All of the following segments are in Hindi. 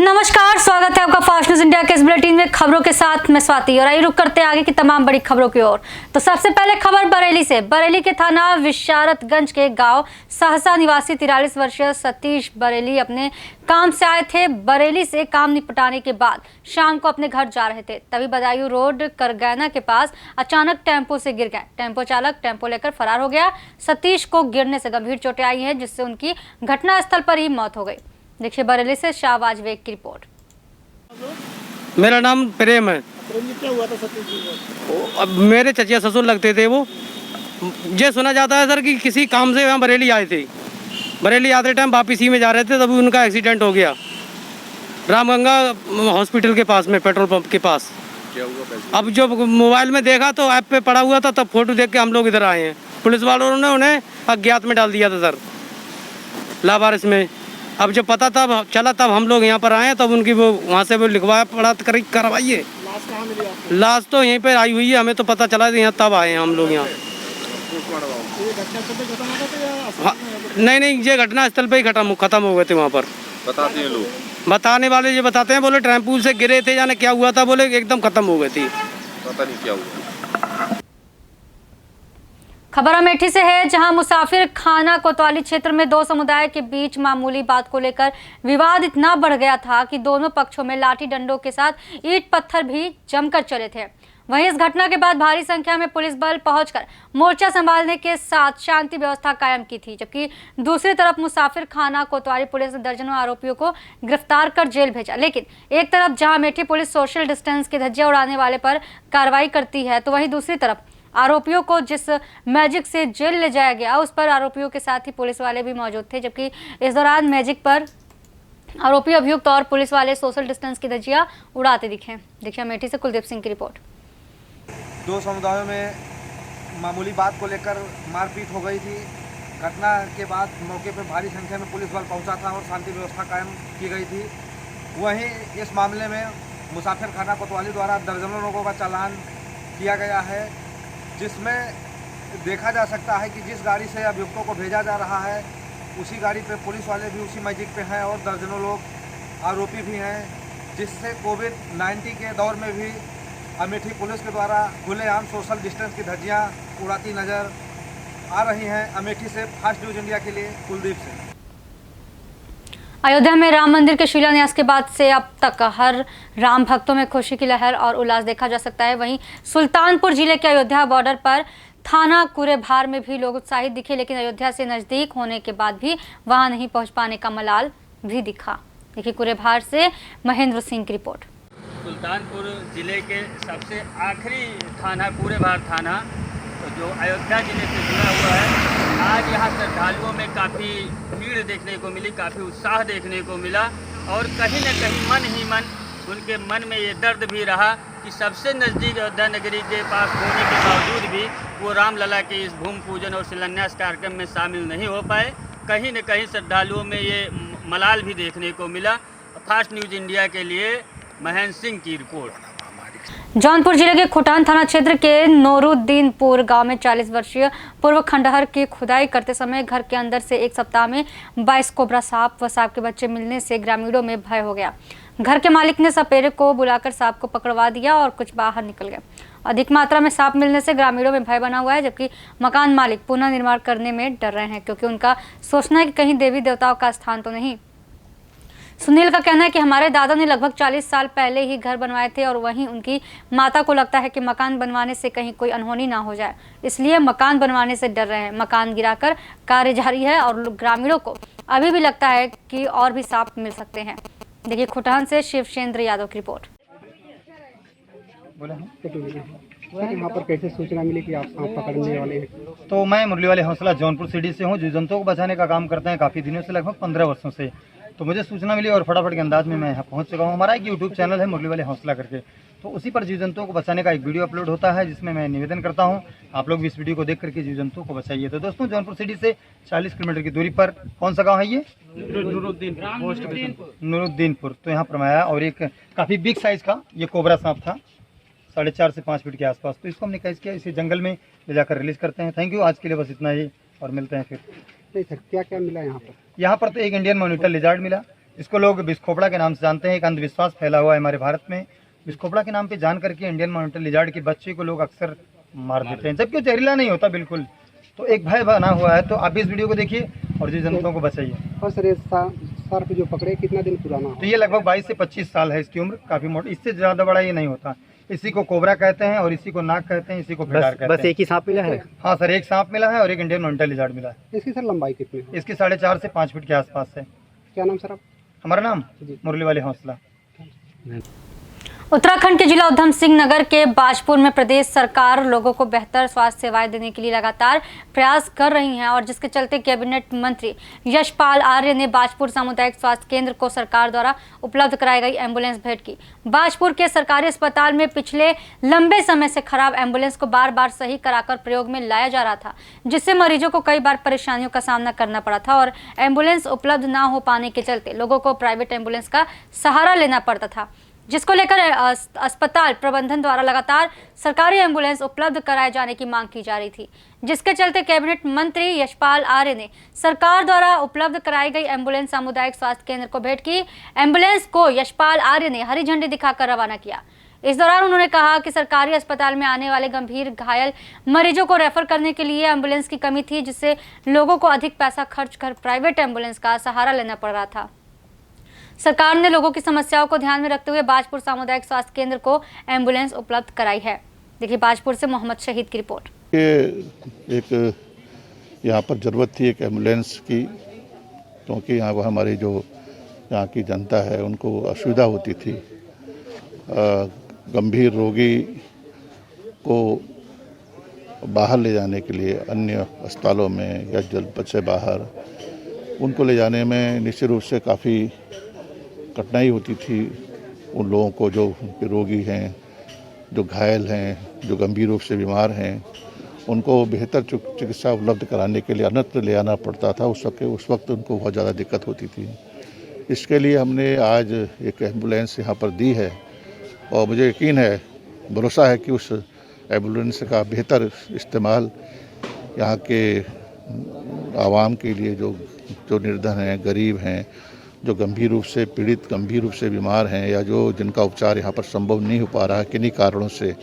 नमस्कार, स्वागत है आपका फास्ट न्यूज इंडिया के इस बुलेटिन में खबरों के साथ मैं स्वाति। और आइए रुक करते हैं आगे की तमाम बड़ी खबरों की ओर। तो सबसे पहले खबर बरेली से। बरेली के थाना विशारतगंज के गांव सहसा निवासी 43 वर्षीय सतीश बरेली अपने काम से आए थे। बरेली से काम निपटाने के बाद शाम को अपने घर जा रहे थे, तभी बदायूं रोड करगैना के पास अचानक टेम्पो से गिर गए। टेम्पो चालक टेम्पो लेकर फरार हो गया। सतीश को गिरने से गंभीर चोटें आई हैं, जिससे उनकी घटनास्थल पर ही मौत हो गई। देखिए बरेली से शाहबाज बेग की रिपोर्ट। मेरा नाम प्रेम है। प्रेम जी, क्या हुआ था सतीश जी को? अब मेरे चचिया ससुर लगते थे वो। ये सुना जाता है सर कि किसी काम से वहाँ बरेली आए थे। बरेली आते टाइम वापिसी में जा रहे थे, तभी उनका एक्सीडेंट हो गया रामगंगा हॉस्पिटल के पास में, पेट्रोल पंप के पास। क्या हुआ कैसे? अब जो मोबाइल में देखा तो ऐप पे पड़ा हुआ था, तब फोटो देख के हम लोग इधर आए हैं। पुलिस वालों ने उन्हें अज्ञात में डाल दिया था सर, लावारिस में। अब जब पता तब चला, तब हम लोग यहाँ पर आए, तब उनकी वो वहाँ से वो लिखवाया पड़ा करवाइए। लाश कहाँ मिली आपको? लाश तो यहीं पे आई हुई है, हमें तो पता चला यहाँ तब आए हैं हम लोग यहाँ। ये घटना स्थल पे खत्म हो गया या हाँ, नहीं, ये घटना स्थल पे ही खत्म हो गए थे वहाँ पर। बताते हैं लोग, बताने वाले ये बताते हैं, बोले टेम्पू से गिरे थे, जाने क्या हुआ था, बोले एकदम खत्म हो गई थी। पता नहीं क्या हुआ। खबर अमेठी से है, जहां मुसाफिर खाना कोतवाली क्षेत्र में दो समुदाय के बीच मामूली बात को लेकर विवाद इतना बढ़ गया था कि दोनों पक्षों में लाठी डंडों के साथ ईंट पत्थर भी जमकर चले थे। वहीं इस घटना के बाद भारी संख्या में पुलिस बल पहुंचकर मोर्चा संभालने के साथ शांति व्यवस्था कायम की थी, जबकि दूसरी तरफ मुसाफिर खाना कोतवाली पुलिस ने दर्जनों आरोपियों को गिरफ्तार कर जेल भेजा। लेकिन एक तरफ जहां अमेठी पुलिस सोशल डिस्टेंस की धज्जियां उड़ाने वाले पर कार्रवाई करती है, तो वहीं दूसरी तरफ आरोपियों को जिस मैजिक से जेल ले जाया गया, उस पर आरोपियों के साथ ही पुलिस वाले भी मौजूद थे। जबकि इस दौरान मैजिक पर आरोपी अभियुक्त और पुलिस वाले सोशल डिस्टेंस की धज्जियां उड़ाते दिखे। देखिए अमेठी से कुलदीप सिंह की रिपोर्ट। दो समुदायों में मामूली बात को लेकर मारपीट हो गई थी। घटना के बाद मौके पर भारी संख्या में पुलिस बल पहुंचा था और शांति व्यवस्था कायम की गई थी। वहीं इस मामले में मुसाफिर खाना कोतवाली द्वारा दर्जनों लोगों का चालान किया गया है, जिसमें देखा जा सकता है कि जिस गाड़ी से अभियुक्तों को भेजा जा रहा है, उसी गाड़ी पे पुलिस वाले भी उसी मैजिक पे हैं और दर्जनों लोग आरोपी भी हैं, जिससे कोविड-19 के दौर में भी अमेठी पुलिस के द्वारा खुलेआम सोशल डिस्टेंस की धज्जियां उड़ाती नज़र आ रही हैं। अमेठी से फास्ट न्यूज इंडिया के लिए कुलदीप सिंह। अयोध्या में राम मंदिर के शिलान्यास के बाद से अब तक हर राम भक्तों में खुशी की लहर और उल्लास देखा जा सकता है। वहीं सुल्तानपुर जिले के अयोध्या बॉर्डर पर थाना कुरेभार में भी लोग उत्साहित दिखे, लेकिन अयोध्या से नजदीक होने के बाद भी वहां नहीं पहुंच पाने का मलाल भी दिखा। देखिए कुरेभार से महेंद्र सिंह की रिपोर्ट। सुल्तानपुर जिले के सबसे आखिरी थाना कुरेभार थाना, तो जो अयोध्या जिले से जुड़ा हुआ है, आज यहाँ श्रद्धालुओं में काफ़ी भीड़ देखने को मिली, काफ़ी उत्साह देखने को मिला और कहीं न कहीं मन ही मन उनके मन में ये दर्द भी रहा कि सबसे नज़दीक अयोध्या नगरी के पास होने के बावजूद भी वो रामलला के इस भूमि पूजन और शिलान्यास कार्यक्रम में शामिल नहीं हो पाए। कहीं न कहीं श्रद्धालुओं में ये मलाल भी देखने को मिला। फास्ट न्यूज़ इंडिया के लिए महेंद्र सिंह की रिपोर्ट। जौनपुर जिले के खुटान थाना क्षेत्र के नूरुद्दीनपुर गांव में 40 वर्षीय पूर्व खंडहर की खुदाई करते समय घर के अंदर से एक सप्ताह में 22 कोबरा सांप व सांप के बच्चे मिलने से ग्रामीणों में भय हो गया। घर के मालिक ने सपेरे को बुलाकर सांप को पकड़वा दिया और कुछ बाहर निकल गए। अधिक मात्रा में सांप मिलने से ग्रामीणों में भय बना हुआ है, जबकि मकान मालिक पुनः निर्माण करने में डर रहे हैं, क्योंकि उनका सोचना है कि कहीं देवी देवताओं का स्थान तो नहीं। सुनील का कहना है कि हमारे दादा ने लगभग 40 साल पहले ही घर बनवाए थे और वहीं उनकी माता को लगता है कि मकान बनवाने से कहीं कोई अनहोनी ना हो जाए, इसलिए मकान बनवाने से डर रहे हैं। मकान गिराकर कार्य जारी है और ग्रामीणों को अभी भी लगता है कि और भी सांप मिल सकते हैं। देखिए खुटान से शिवचंद्र यादव की रिपोर्ट। यहाँ पर कैसे सूचना मिली कि आप सांप पकड़ने वाले हैं? तो मैं मुरली वाले हौसला जौनपुर सिटी से हूँ, जीव जंतुओं को बचाने का काम करते हैं काफ़ी दिनों से, लगभग 15 वर्षों से। तो मुझे सूचना मिली और फटाफट के अंदाज में मैं यहाँ पहुँच चुका हूँ। हमारा एक यूट्यूब चैनल है मुरली वाले हौसला करके, तो उसी पर जीव जंतुओं को बचाने का एक वीडियो अपलोड होता है, जिसमें मैं निवेदन करता हूँ आप लोग भी इस वीडियो को देख करके जीव जंतुओं को बचाइए। तो दोस्तों जौनपुर सिटी से 40 किलोमीटर की दूरी पर कौन सा गाँव है ये? नूरुद्दीनपुर। तो यहाँ पर मैं आया और एक काफ़ी बिग साइज़ का ये कोबरा सांप था, 4.5 से 5 फीट के आसपास। तो इसको हमने कैसे किया, इसे जंगल में ले जाकर रिलीज़ करते हैं। थैंक यू, आज के लिए बस इतना ही और मिलते हैं फिर। नहीं सर, क्या क्या मिला यहाँ पर? यहाँ पर तो एक इंडियन मॉनिटर लिजार्ड मिला, इसको लोग बिस्खोपड़ा के नाम से जानते हैं। एक अंधविश्वास फैला हुआ है हमारे भारत में। बिस्खोपड़ा के नाम पे जान करके इंडियन मॉनिटर लिजार्ड के बच्चे को लोग अक्सर मार देते हैं, जबकि वो जहरीला नहीं होता बिल्कुल। तो एक भय बना हुआ है। तो आप इस वीडियो को देखिए और जीव जंतुओं को बचाइए। और सर ये सर्प जो पकड़े कितना दिन पुराना हो? तो ये लगभग 22 से 25 साल है इसकी उम्र, काफ़ी मोटा, इससे ज़्यादा बड़ा ये नहीं होता। इसी को कोबरा कहते हैं और इसी को नाग कहते हैं, इसी को फिडार कहते हैं। बस एक ही सांप मिला है? हाँ सर, एक सांप मिला है और एक इंडियन मॉनिटर लिजार्ड मिला है। इसकी सर लंबाई कितनी है? इसकी 4.5 से 5 फीट के आसपास है। क्या नाम सर आप? हमारा नाम मुरली वाले हौसला। उत्तराखंड के जिला उधम सिंह नगर के बाजपुर में प्रदेश सरकार लोगों को बेहतर स्वास्थ्य सेवाएं देने के लिए लगातार प्रयास कर रही है और जिसके चलते कैबिनेट मंत्री यशपाल आर्य ने बाजपुर सामुदायिक स्वास्थ्य केंद्र को सरकार द्वारा उपलब्ध कराई गई एम्बुलेंस भेंट की। बाजपुर के सरकारी अस्पताल में पिछले लंबे समय से खराब एम्बुलेंस को बार बार सही कराकर प्रयोग में लाया जा रहा था, जिससे मरीजों को कई बार परेशानियों का सामना करना पड़ा था और एम्बुलेंस उपलब्ध न हो पाने के चलते लोगों को प्राइवेट एम्बुलेंस का सहारा लेना पड़ता था, जिसको लेकर अस्पताल प्रबंधन द्वारा लगातार सरकारी एम्बुलेंस उपलब्ध कराए जाने की मांग की जा रही थी, जिसके चलते कैबिनेट मंत्री यशपाल आर्य ने सरकार द्वारा उपलब्ध कराई गई एम्बुलेंस सामुदायिक स्वास्थ्य केंद्र को भेंट की। एम्बुलेंस को यशपाल आर्य ने हरी झंडी दिखाकर रवाना किया। इस दौरान उन्होंने कहा कि सरकारी अस्पताल में आने वाले गंभीर घायल मरीजों को रेफर करने के लिए एम्बुलेंस की कमी थी, जिससे लोगों को अधिक पैसा खर्च कर प्राइवेट एम्बुलेंस का सहारा लेना पड़ रहा था। सरकार ने लोगों की समस्याओं को ध्यान में रखते हुए बाजपुर सामुदायिक स्वास्थ्य केंद्र को एम्बुलेंस उपलब्ध कराई है। देखिए बाजपुर से मोहम्मद शहीद की रिपोर्ट। एक यहाँ पर ज़रूरत थी एक एम्बुलेंस की, क्योंकि यहाँ पर हमारी जो यहाँ की जनता है उनको असुविधा होती थी। गंभीर रोगी को बाहर ले जाने के लिए अन्य अस्पतालों में या जनपद से बाहर उनको ले जाने में निश्चित रूप से काफ़ी कठिनाई होती थी। उन लोगों को जो रोगी हैं, जो घायल हैं, जो गंभीर रूप से बीमार हैं, उनको बेहतर चिकित्सा उपलब्ध कराने के लिए अन्यत्र ले आना पड़ता था। उस वक्त उनको बहुत ज़्यादा दिक्कत होती थी। इसके लिए हमने आज एक एम्बुलेंस यहाँ पर दी है और मुझे यकीन है, भरोसा है कि उस एम्बुलेंस का बेहतर इस्तेमाल यहाँ के आवाम के लिए जो निर्धन हैं, गरीब हैं, जो गंभीर रूप से पीड़ित, गंभीर रूप से बीमार हैं या जो जिनका उपचार यहाँ पर संभव नहीं हो पा रहा है किन्हीं कारणों से,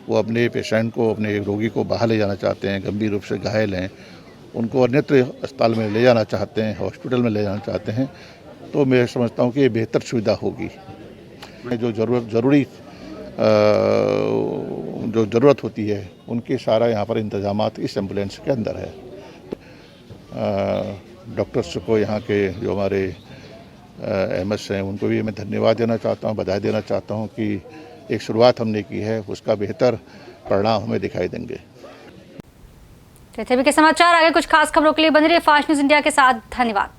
वो अपने पेशेंट को, अपने रोगी को बाहर ले जाना चाहते हैं, गंभीर रूप से घायल हैं, उनको अन्यत्र अस्पताल में ले जाना चाहते हैं, हॉस्पिटल में ले जाना चाहते हैं, तो मैं समझता हूँ कि ये बेहतर सुविधा होगी। जो ज़रूरत होती है उनके सारा यहाँ पर इंतजामात इस एम्बुलेंस के अंदर है। डॉक्टर्स को, यहाँ के जो हमारे एमएस हैं, उनको भी मैं धन्यवाद देना चाहता हूँ, बधाई देना चाहता हूँ कि एक शुरुआत हमने की है, उसका बेहतर परिणाम हमें दिखाई देंगे। तो के समाचार आगे कुछ खास खबरों के लिए बने रहिए फास्ट न्यूज़ इंडिया के साथ। धन्यवाद।